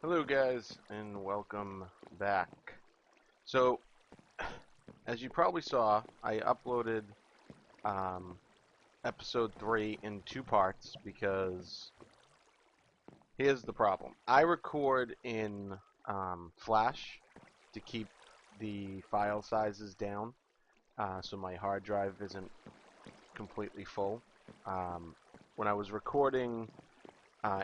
Hello guys and welcome back. So as you probably saw, I uploaded um, episode 3 in two parts because here's the problem. I record in Flash to keep the file sizes down so my hard drive isn't completely full. Um, when I was recording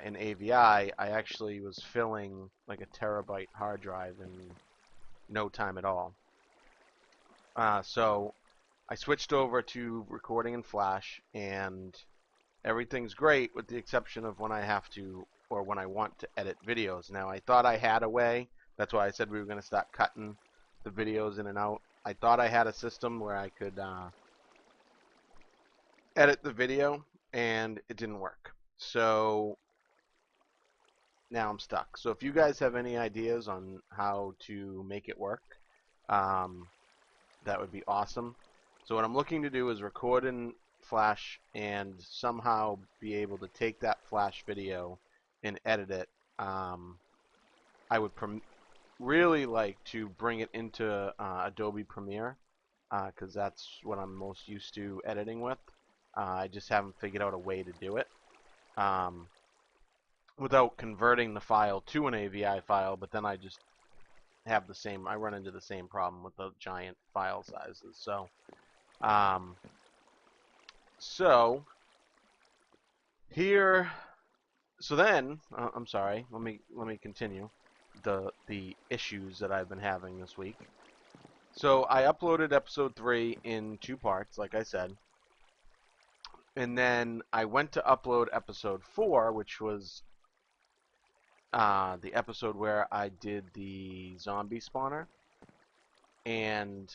in AVI, I actually was filling like a terabyte hard drive in no time at all. So I switched over to recording in Flash, and everything's great with the exception of when I have to or when I want to edit videos. Now, I thought I had a way. That's why I said we were going to start cutting the videos in and out. I thought I had a system where I could edit the video, and it didn't work. So now I'm stuck. So if you guys have any ideas on how to make it work, um, that would be awesome. So what I'm looking to do is record in Flash and somehow be able to take that Flash video and edit it. I would really like to bring it into Adobe Premiere because that's what I'm most used to editing with. I just haven't figured out a way to do it um, without converting the file to an AVI file, but then I just have the same, I run into the same problem with the giant file sizes. Um, so here, so then I'm sorry. Let me continue the issues that I've been having this week. So I uploaded episode 3 in two parts, like I said, and then I went to upload episode 4, which was the episode where I did the zombie spawner, and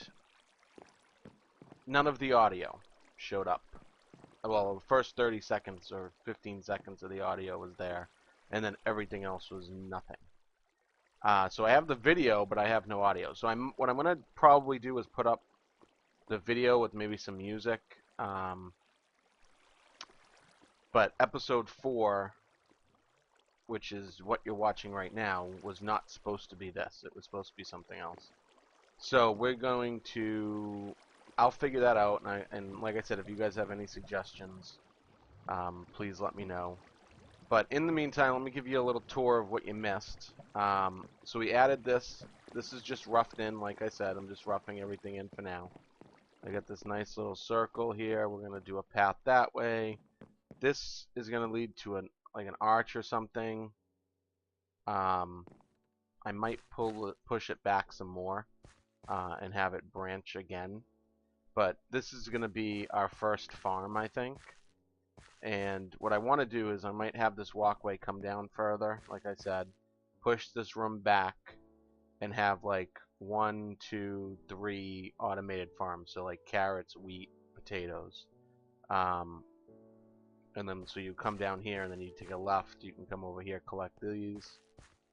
none of the audio showed up. Well, the first 30 seconds or 15 seconds of the audio was there, and then everything else was nothing. So I have the video, but I have no audio. So what I'm gonna probably do is put up the video with maybe some music. But episode 4, which is what you're watching right now, was not supposed to be this. It was supposed to be something else. So we're going to. I'll figure that out, and like I said, if you guys have any suggestions, please let me know. But in the meantime, let me give you a little tour of what you missed. So we added this. This is just roughed in, like I said. I'm just roughing everything in for now. I got this nice little circle here. We're going to do a path that way. This is going to lead to like an arch or something. Um, I might push it back some more and have it branch again. But this is going to be our first farm, I think. And what I want to do is I might have this walkway come down further, like I said, push this room back, and have like 1, 2, 3 automated farms. So like carrots, wheat, potatoes. Um, and then so you come down here and then you take a left, you can come over here, collect these,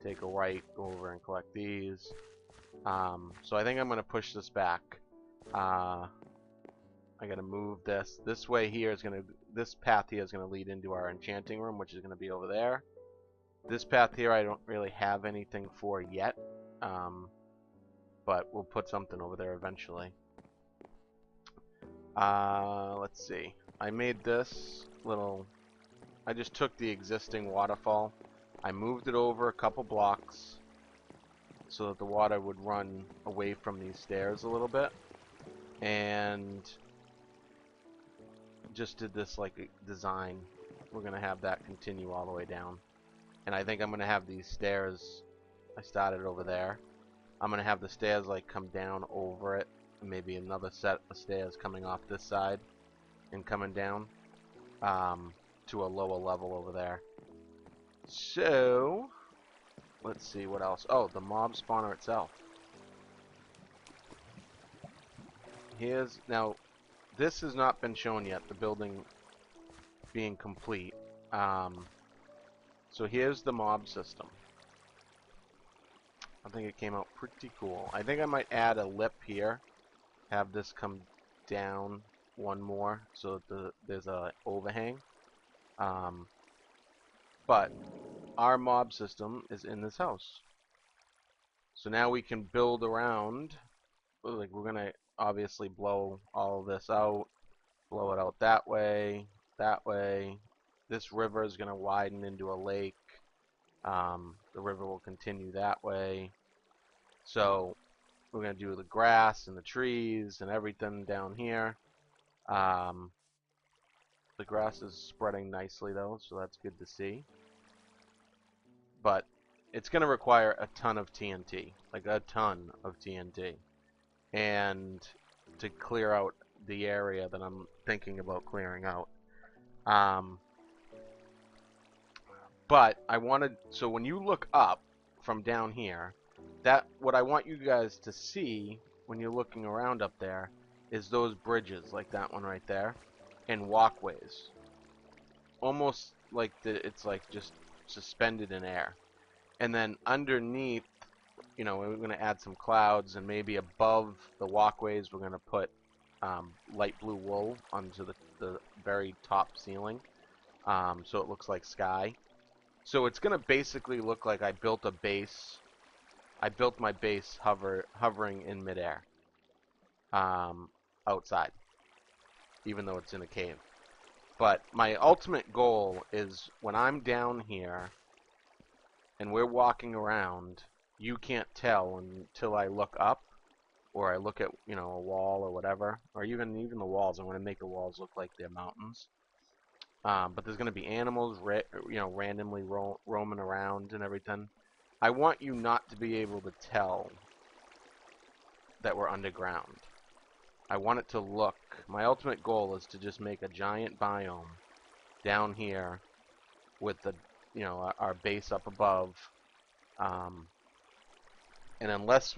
take a right, go over and collect these. So I think I'm going to push this back. I gotta move this. This way here is gonna, this path here is gonna lead into our enchanting room, which is gonna be over there. This path here I don't really have anything for yet, but we'll put something over there eventually. Let's see. I made this little, I just took the existing waterfall. I moved it over a couple blocks so that the water would run away from these stairs a little bit. And just did this like design. We're gonna have that continue all the way down, and I think I'm gonna have these stairs. I started over there. I'm gonna have the stairs like come down over it, and maybe another set of stairs coming off this side and coming down to a lower level over there. So let's see what else. Oh, the mob spawner itself. Here's now. This has not been shown yet. The building being complete. So here's the mob system. I think it came out pretty cool. I think I might add a lip here. Have this come down one more so that there's a overhang. But our mob system is in this house. So now we can build around. Like, we're gonna obviously blow all of this out, blow it out that way, that way. This river is gonna widen into a lake. The river will continue that way. So we're gonna do the grass and the trees and everything down here. The grass is spreading nicely though, so that's good to see. But it's going to require a ton of TNT, like a ton of TNT. And to clear out the area that I'm thinking about clearing out. But I wanted, so when you look up from down here, that what I want you guys to see when you're looking around up there is those bridges, like that one right there, and walkways. Almost like it's like just suspended in air. And then underneath, you know, we're going to add some clouds, and maybe above the walkways we're going to put light blue wool onto the very top ceiling, so it looks like sky. So it's going to basically look like I built a base. I built my base hovering in midair, outside, even though it's in a cave. But my ultimate goal is when I'm down here and we're walking around, you can't tell until I look up, or I look at, you know, a wall or whatever, or even the walls. I want to make the walls look like they're mountains. But there's going to be animals, you know, randomly roaming around and everything. I want you not to be able to tell that we're underground. I want it to look. My ultimate goal is to just make a giant biome down here with the, you know, our base up above. And unless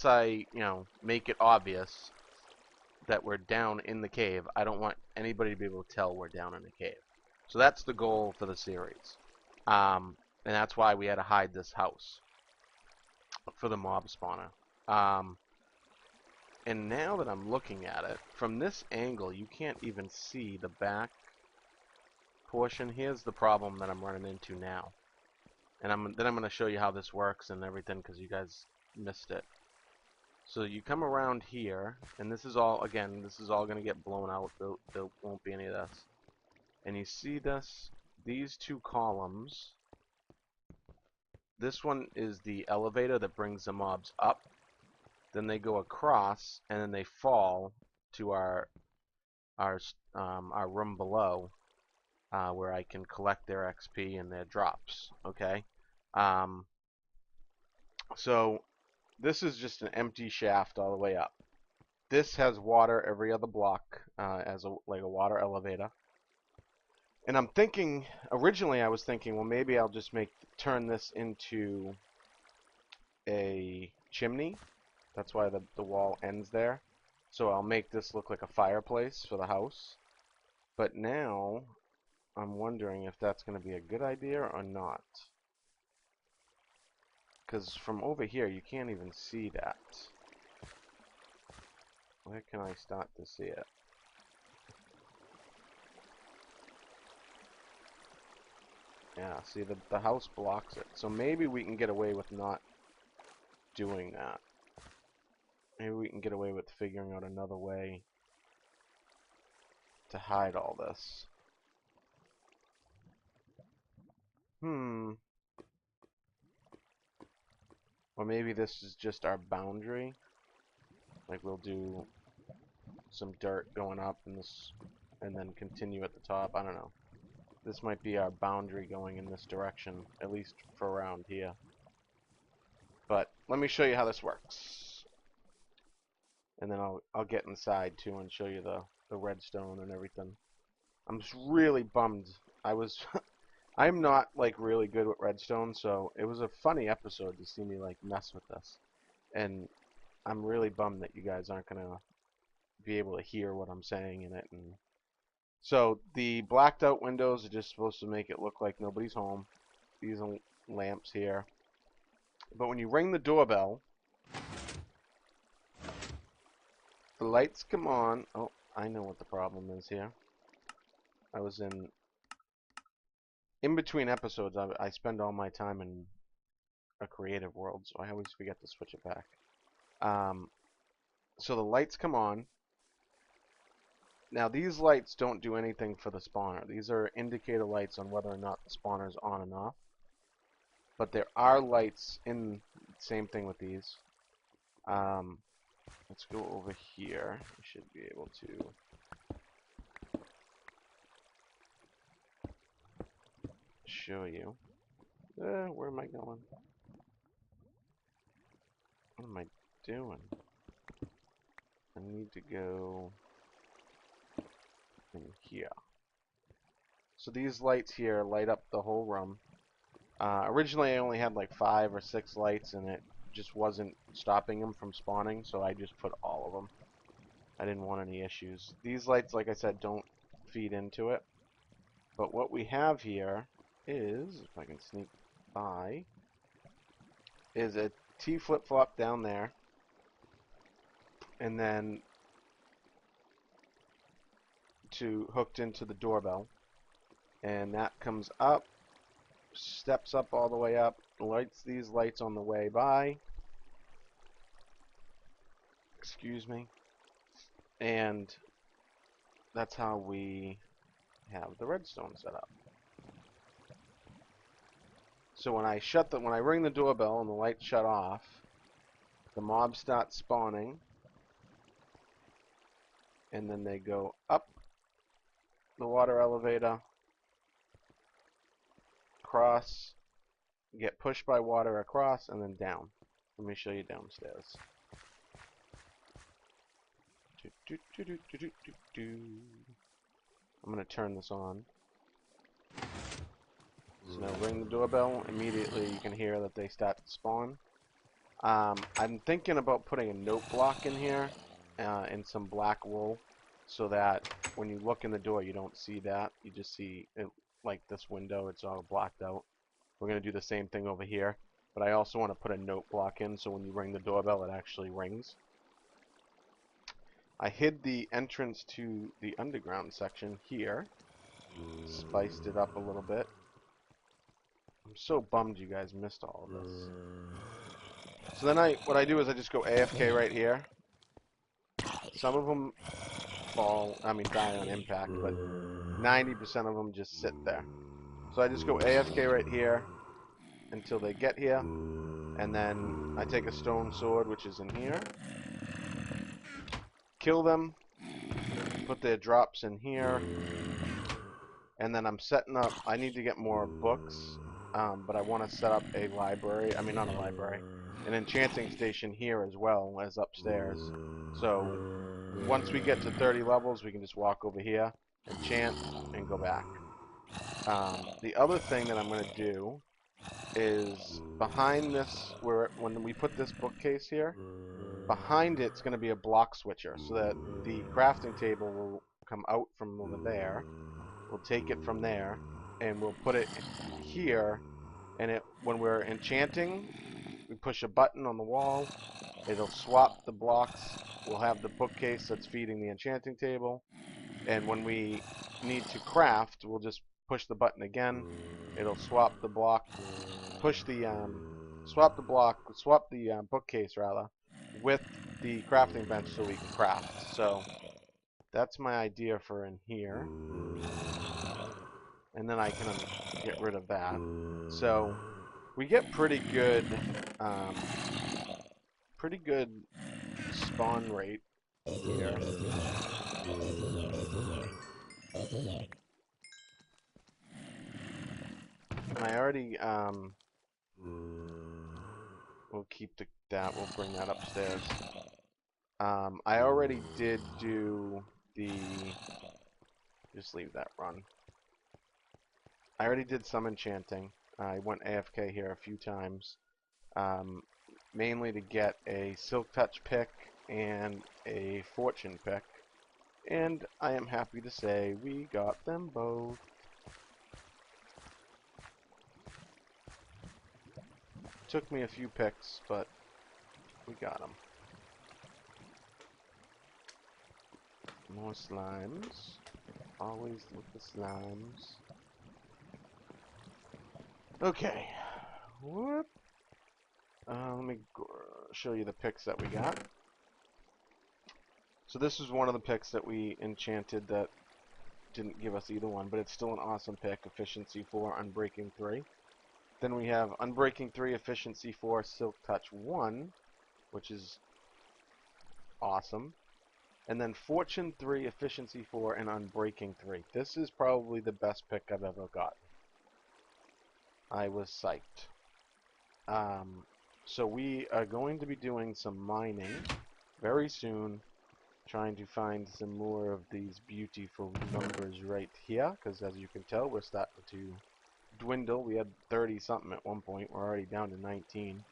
I, you know, make it obvious that we're down in the cave, I don't want anybody to be able to tell we're down in the cave. So that's the goal for the series. And that's why we had to hide this house for the mob spawner. And now that I'm looking at it, from this angle, you can't even see the back portion. Here's the problem that I'm running into now. And then I'm going to show you how this works and everything, because you guys missed it. So you come around here, and this is all, again, this is all going to get blown out. There won't be any of this. And you see this? These two columns. This one is the elevator that brings the mobs up. Then they go across, and then they fall to our room below, where I can collect their XP and their drops. Okay. So this is just an empty shaft all the way up. This has water every other block, as like a water elevator. And I'm thinking, originally I was thinking, well, maybe I'll just turn this into a chimney. That's why the wall ends there. So I'll make this look like a fireplace for the house. But now I'm wondering if that's going to be a good idea or not. Because from over here you can't even see that. Where can I start to see it? Yeah, see, the house blocks it. So maybe we can get away with not doing that. Maybe we can get away with figuring out another way to hide all this. Or maybe this is just our boundary. Like, we'll do some dirt going up and this, and then continue at the top. I don't know. This might be our boundary going in this direction, at least for around here. But let me show you how this works. And then I'll get inside too and show you the redstone and everything. I'm just really bummed. I'm not like really good with redstone, so it was a funny episode to see me like mess with this. And I'm really bummed that you guys aren't gonna be able to hear what I'm saying in it. And so the blacked out windows are just supposed to make it look like nobody's home. These are lamps here. But when you ring the doorbell, the lights come on. Oh, I know what the problem is here. I was in in between episodes, I spend all my time in a creative world, so I always forget to switch it back. So the lights come on. Now these lights don't do anything for the spawner. These are indicator lights on whether or not the spawner is on and off. But there are lights in, same thing with these. Let's go over here. We should be able to show you. Where am I going? What am I doing? I need to go in here. So these lights here light up the whole room. Originally I only had like 5 or 6 lights and it just wasn't stopping them from spawning, so I just put all of them. I didn't want any issues. These lights, like I said, don't feed into it. But what we have here is, if I can sneak by, is a T flip-flop down there. And then hooked into the doorbell. And that comes up, steps up all the way up, lights these lights on the way by. Excuse me. And that's how we have the redstone set up. So when I ring the doorbell and the lights shut off, the mobs start spawning, and then they go up the water elevator, across, get pushed by water across, and then down. Let me show you downstairs. I'm going to turn this on. So now ring the doorbell, immediately you can hear that they start to spawn. I'm thinking about putting a note block in here and some black wool so that when you look in the door you don't see that. You just see it like this window, it's all blacked out. We're going to do the same thing over here, but I also want to put a note block in so when you ring the doorbell it actually rings. I hid the entrance to the underground section here. Spiced it up a little bit. I'm so bummed you guys missed all of this. So then what I do is I just go AFK right here. Some of them die on impact, but 90% of them just sit there. So I just go AFK right here until they get here, and then I take a stone sword, which is in here, kill them, put their drops in here, and then I'm setting up, I need to get more books, but I want to set up a library, not a library, an enchanting station here as well as upstairs. So once we get to 30 levels, we can just walk over here, enchant, and go back. The other thing that I'm going to do is behind this, when we put this bookcase here, behind it's going to be a block switcher so that the crafting table will come out from over there. We'll take it from there and we'll put it here, and when we're enchanting, we push a button on the wall, it'll swap the blocks. We'll have the bookcase that's feeding the enchanting table, and when we need to craft, we'll just push the button again. It'll swap the block, swap the bookcase rather, with the crafting bench so we can craft. So that's my idea for in here, and then I can get rid of that. So we get pretty good spawn rate here. And I already we'll keep we'll bring that upstairs. I already did do just leave that run. I already did some enchanting. I went AFK here a few times, mainly to get a Silk Touch pick and a Fortune pick, and I am happy to say we got them both. Took me a few picks, but we got them. More slimes. Always with the slimes. Okay. Whoop. Let me show you the picks that we got. So this is one of the picks that we enchanted that didn't give us either one, but it's still an awesome pick. Efficiency 4, Unbreaking 3. Then we have Unbreaking 3, Efficiency 4, Silk Touch 1, which is awesome. And then Fortune 3, Efficiency 4, and Unbreaking 3. This is probably the best pick I've ever got. I was psyched. So we are going to be doing some mining very soon, trying to find some more of these beautiful numbers right here, because as you can tell, we're starting to dwindle. We had 30 something at one point. We're already down to 19.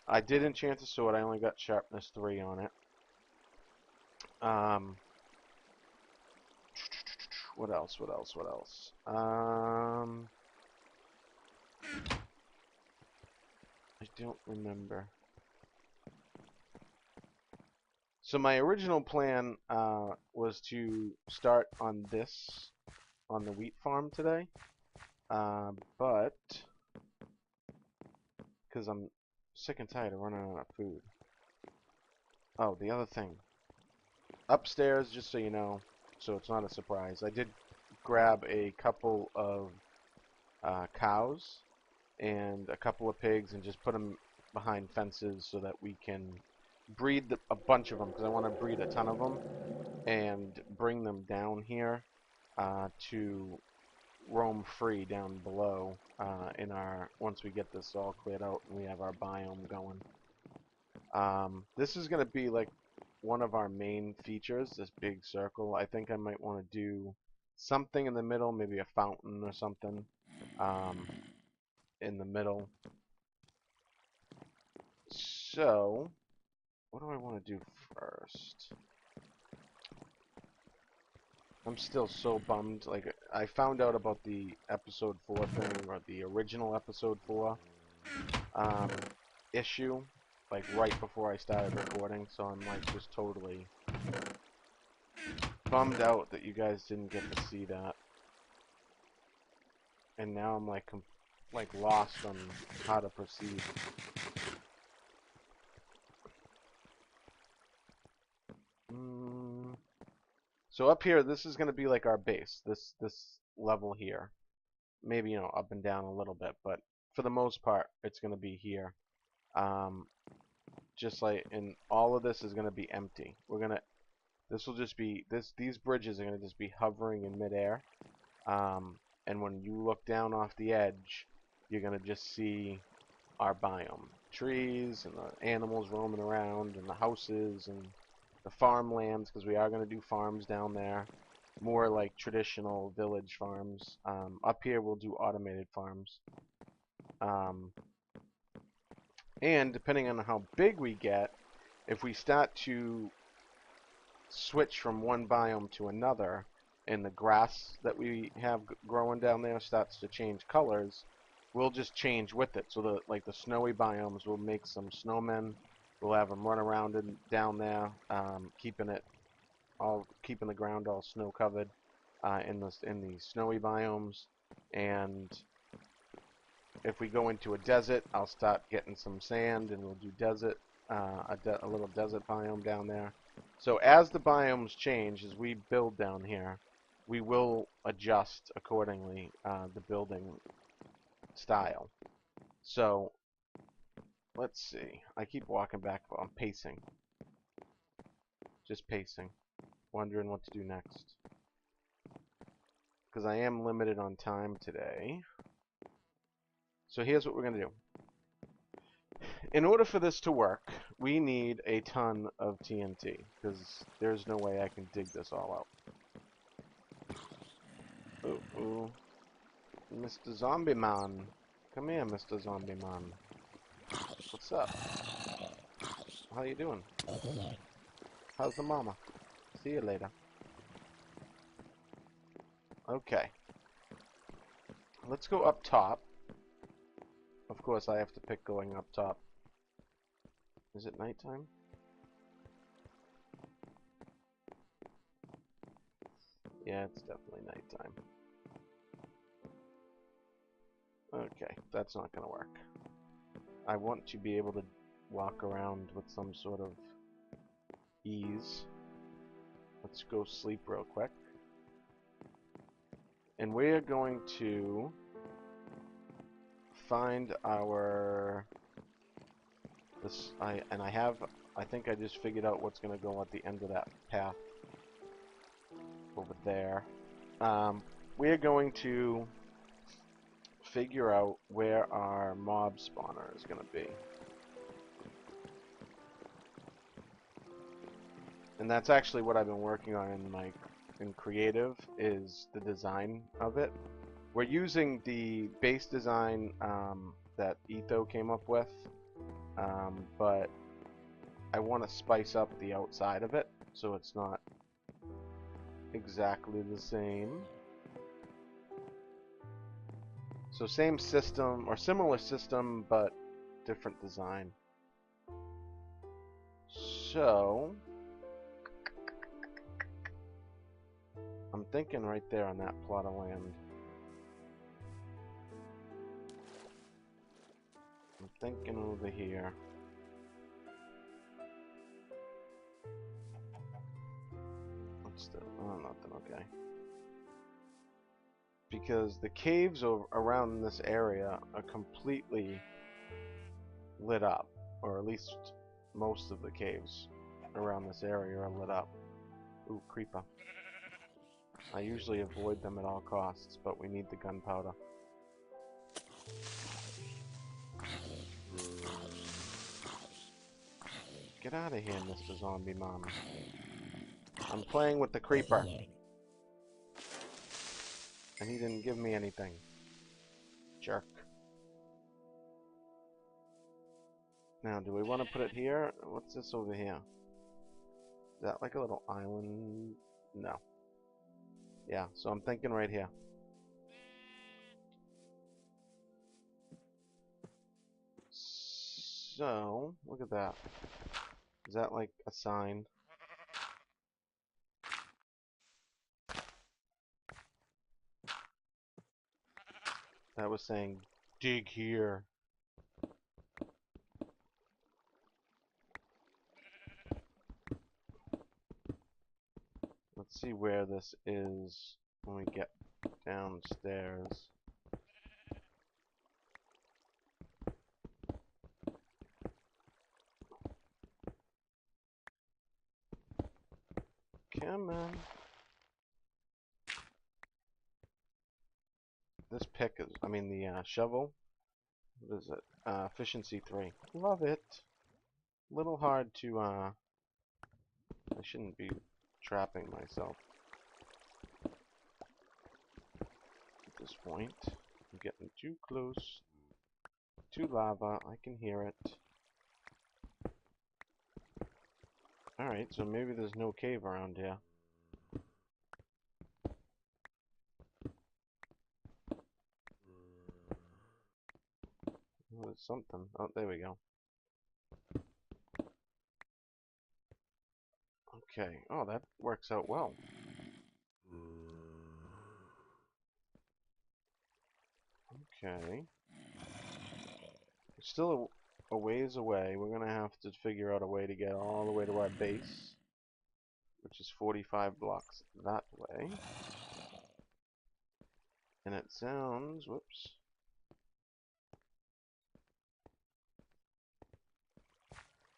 I did enchant a sword. I only got sharpness 3 on it. What else? What else? What else? I don't remember. So my original plan was to start on this, on the wheat farm today, but because I'm sick and tired of running out of food. Oh, the other thing. Upstairs, just so you know, so it's not a surprise, I did grab a couple of cows and a couple of pigs and just put them behind fences so that we can breed a bunch of them, because I want to breed a ton of them and bring them down here to roam free down below in our, once we get this all cleared out and we have our biome going. This is going to be like one of our main features, this big circle. I think I might want to do something in the middle, maybe a fountain or something in the middle. So, what do I want to do first? I'm still so bummed. Like, I found out about the episode 4 thing, or the original episode 4 issue, like right before I started recording, so I'm like just totally bummed out that you guys didn't get to see that. And now I'm like lost on how to proceed. So up here, this is going to be like our base, this level here. Maybe, you know, up and down a little bit, but for the most part, it's going to be here. Just like, and all of this is going to be empty. This will just be, these bridges are going to just be hovering in midair. And when you look down off the edge, you're going to just see our biome. Trees and the animals roaming around and the houses and the farmlands, because we are going to do farms down there. More like traditional village farms. Up here we'll do automated farms. And depending on how big we get, if we start to switch from one biome to another, and the grass that we have growing down there starts to change colors, we'll just change with it. So the snowy biomes, will make some snowmen. We'll have them run around down there, keeping the ground all snow covered in the snowy biomes. And if we go into a desert, I'll start getting some sand, and we'll do desert, a little desert biome down there. So as the biomes change, as we build down here, we will adjust accordingly the building style. So let's see. I keep walking back. I'm pacing. Just pacing. Wondering what to do next. Because I am limited on time today. So here's what we're going to do. In order for this to work, we need a ton of TNT, because there's no way I can dig this all out. Ooh. Mr. Zombie Man. Come here, Mr. Zombie Man. What's up? How you doing? How's the mama? See you later. Okay. Let's go up top. Of course, I have to pick going up top. Is it nighttime? Yeah, it's definitely nighttime. Okay, that's not gonna work. I want to be able to walk around with some sort of ease. Let's go sleep real quick. And we're going to find our I think I just figured out what's going to go at the end of that path over there. We're going to figure out where our mob spawner is going to be. And that's actually what I've been working on in creative, is the design of it. We're using the base design that Etho came up with, but I want to spice up the outside of it so it's not exactly the same. So same system, or similar system, but different design. So I'm thinking right there on that plot of land. I'm thinking over here. What's the... oh, nothing, okay. Because the caves around this area are completely lit up, or at least most of the caves around this area are lit up. Ooh, creeper. I usually avoid them at all costs, but we need the gunpowder. Get out of here, Mr. Zombie Mom. I'm playing with the creeper. And he didn't give me anything. Jerk. Now, do we want to put it here? What's this over here? Is that like a little island? No. Yeah, so I'm thinking right here. So, look at that. Is that like a sign? That was saying, dig here. Let's see where this is when we get downstairs. Come on. This pick is, the shovel. What is it? Efficiency 3. Love it. Little hard to, I shouldn't be trapping myself at this point. I'm getting too close to lava. I can hear it. Alright, so maybe there's no cave around here. Oh, there's something. Oh, there we go. Okay. Oh, that works out well. Okay. It's still a ways away. We're gonna have to figure out a way to get all the way to our base, which is 45 blocks that way. And it sounds, whoops,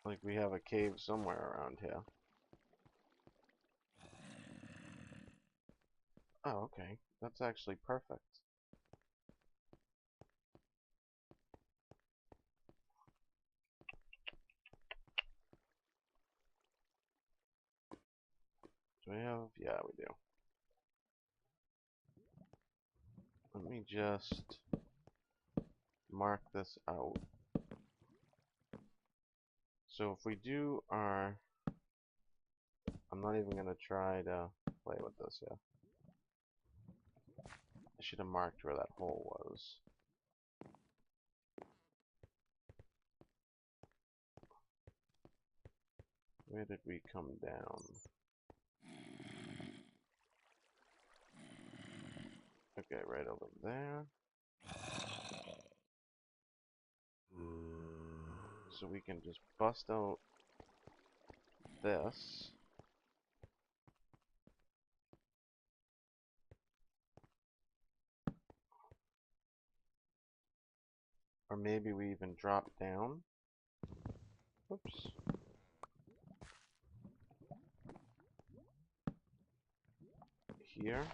like we have a cave somewhere around here. Oh, okay. That's actually perfect. Do we have? Yeah, we do. Let me just mark this out. So if we do our... I'm not even going to try to play with this here. I should have marked where that hole was. Where did we come down? Okay, right over there. So we can just bust out this. Or maybe we even drop down. Oops. Here.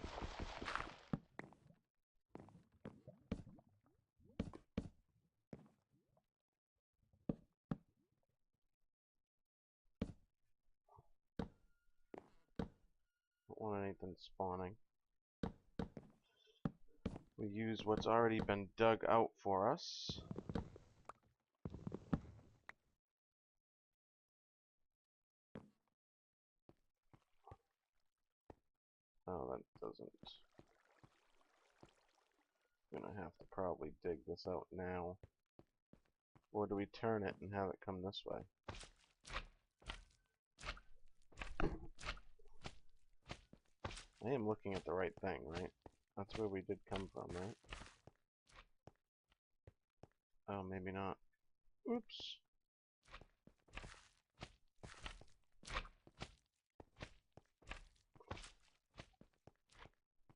Don't want anything spawning. We use what's already been dug out for us. Oh, that doesn't. Gonna have to probably dig this out now. Or do we turn it and have it come this way? I am looking at the right thing, right? That's where we did come from, right? Oh, maybe not. Oops.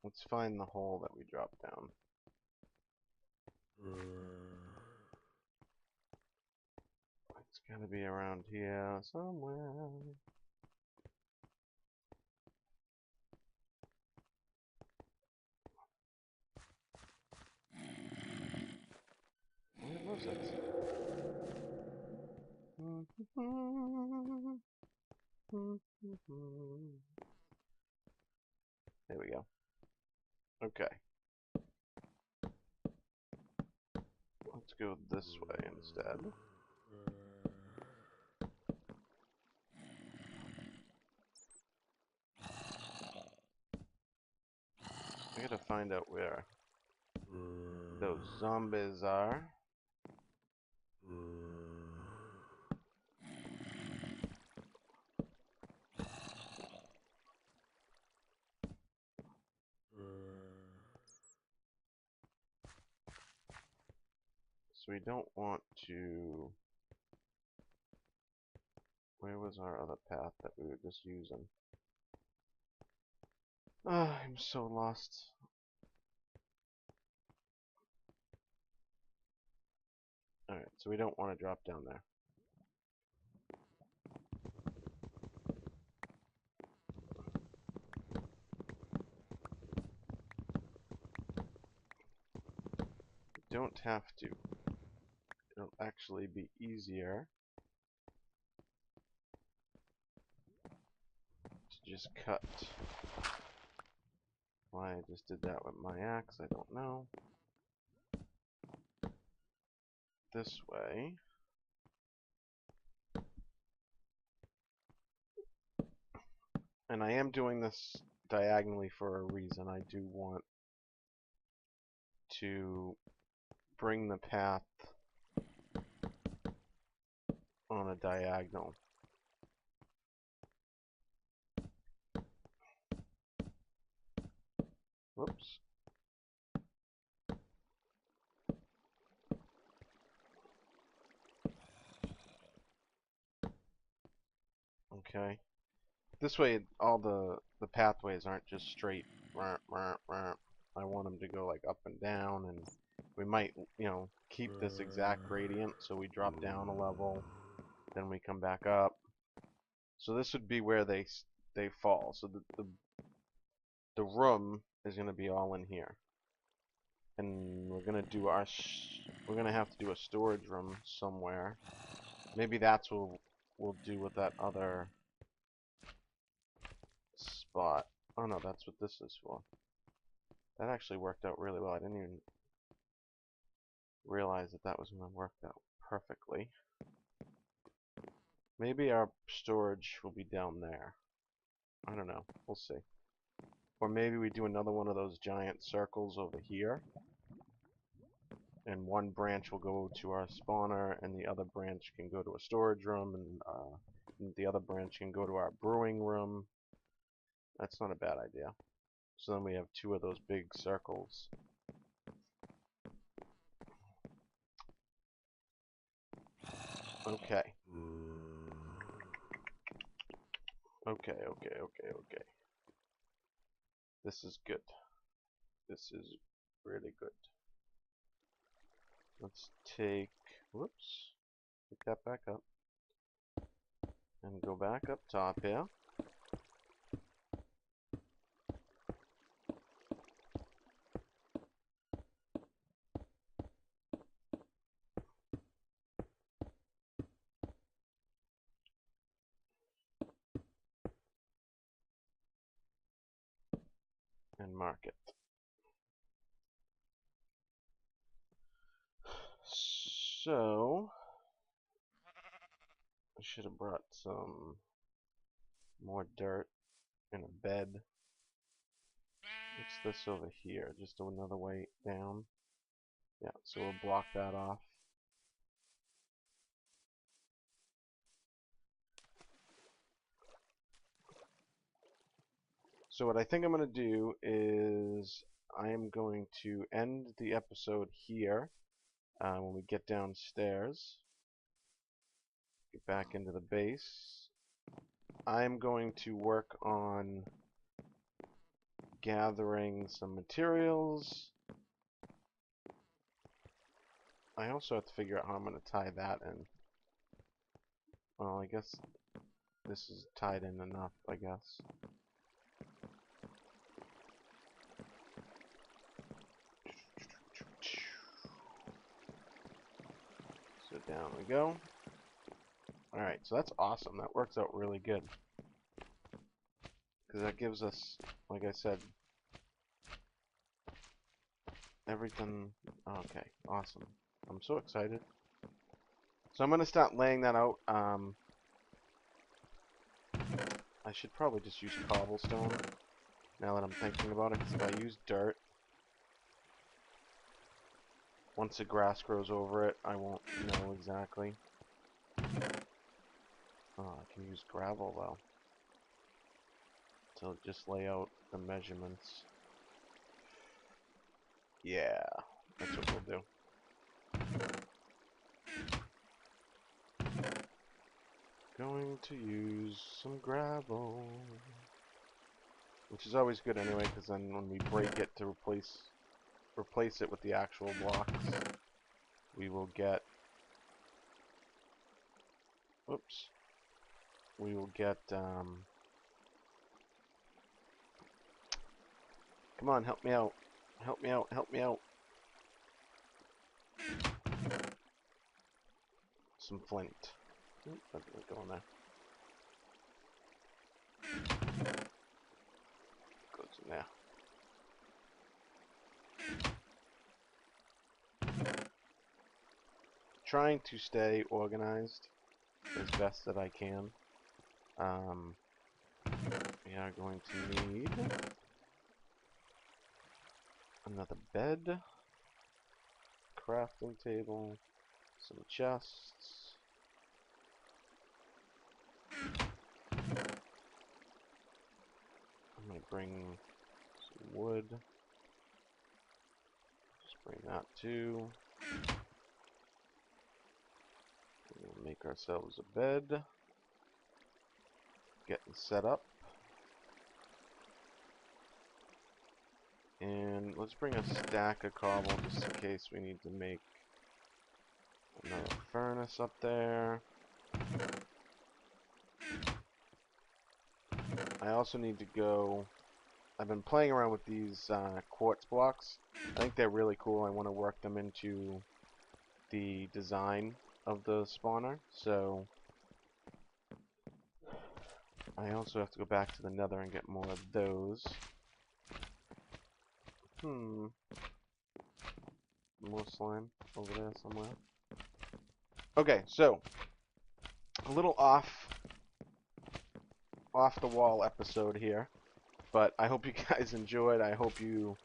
Let's find the hole that we dropped down. It's gotta be around here somewhere. Where was it? There we go. Okay. Let's go this way instead. I gotta find out where those zombies are. So we don't want to... Where was our other path that we were just using? Ah, I'm so lost. Alright, so we don't want to drop down there. Don't have to. It'll actually be easier to just cut. Why I just did that with my axe, I don't know. This way. And I am doing this diagonally for a reason. I do want to bring the path on a diagonal. Whoops. Okay. This way, all the pathways aren't just straight. I want them to go like up and down, and we might, you know, keep this exact gradient, so we drop down a level, then we come back up. So this would be where they fall. So the room is going to be all in here, and we're gonna do our we're gonna have to do a storage room somewhere. Maybe that's what we'll do with that other spot. Oh no, that's what this is for. That actually worked out really well. I didn't even realize that that was going to work out perfectly. Maybe our storage will be down there. I don't know. We'll see. Or maybe we do another one of those giant circles over here. And one branch will go to our spawner, and the other branch can go to a storage room, and the other branch can go to our brewing room. That's not a bad idea. So then we have two of those big circles. Okay. Okay. This is good. This is really good. Let's take, whoops, pick that back up. And go back up top here. And mark it. So, I should have brought some more dirt and a bed. What's this over here? Just another way down. Yeah, so we'll block that off. So what I think I'm going to do is I am going to end the episode here when we get downstairs. Get back into the base. I'm going to work on gathering some materials. I also have to figure out how I'm going to tie that in. Well, I guess this is tied in enough, I guess. So down we go. Alright, so that's awesome. That works out really good. Because that gives us, like I said, everything. Okay, awesome. I'm so excited. So I'm going to start laying that out. I should probably just use cobblestone now that I'm thinking about it. Because if I use dirt, once the grass grows over it, I won't know exactly. Oh, I can use gravel though. So just lay out the measurements. Yeah, that's what we'll do. Going to use some gravel, which is always good anyway, because then when we break it to replace it with the actual blocks, we will get, oops, we will get, come on, help me out, help me out, help me out. Some flint. Oop, that didn't go in there. Goes in there. Trying to stay organized as best that I can. We are going to need another bed, crafting table, some chests. I'm going to bring some wood. Just bring that too. We'll make ourselves a bed. Getting set up. And let's bring a stack of cobble just in case we need to make another furnace up there. I also need to go. I've been playing around with these quartz blocks. I think they're really cool. I want to work them into the design of the spawner. So I also have to go back to the nether and get more of those. More slime over there somewhere. Okay, so a little off the wall episode here, but I hope you guys enjoyed. I hope you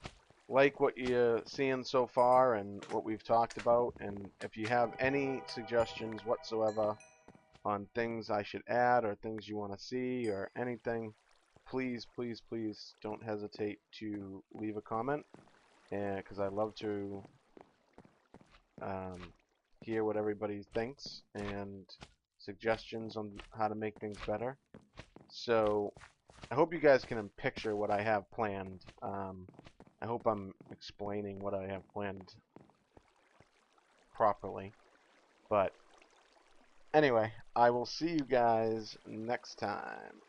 like what you're seeing so far and what we've talked about, and if you have any suggestions whatsoever on things I should add or things you want to see or anything, please don't hesitate to leave a comment, because I love to hear what everybody thinks and suggestions on how to make things better. So I hope you guys can picture what I have planned. I hope I'm explaining what I have planned properly. But anyway, I will see you guys next time.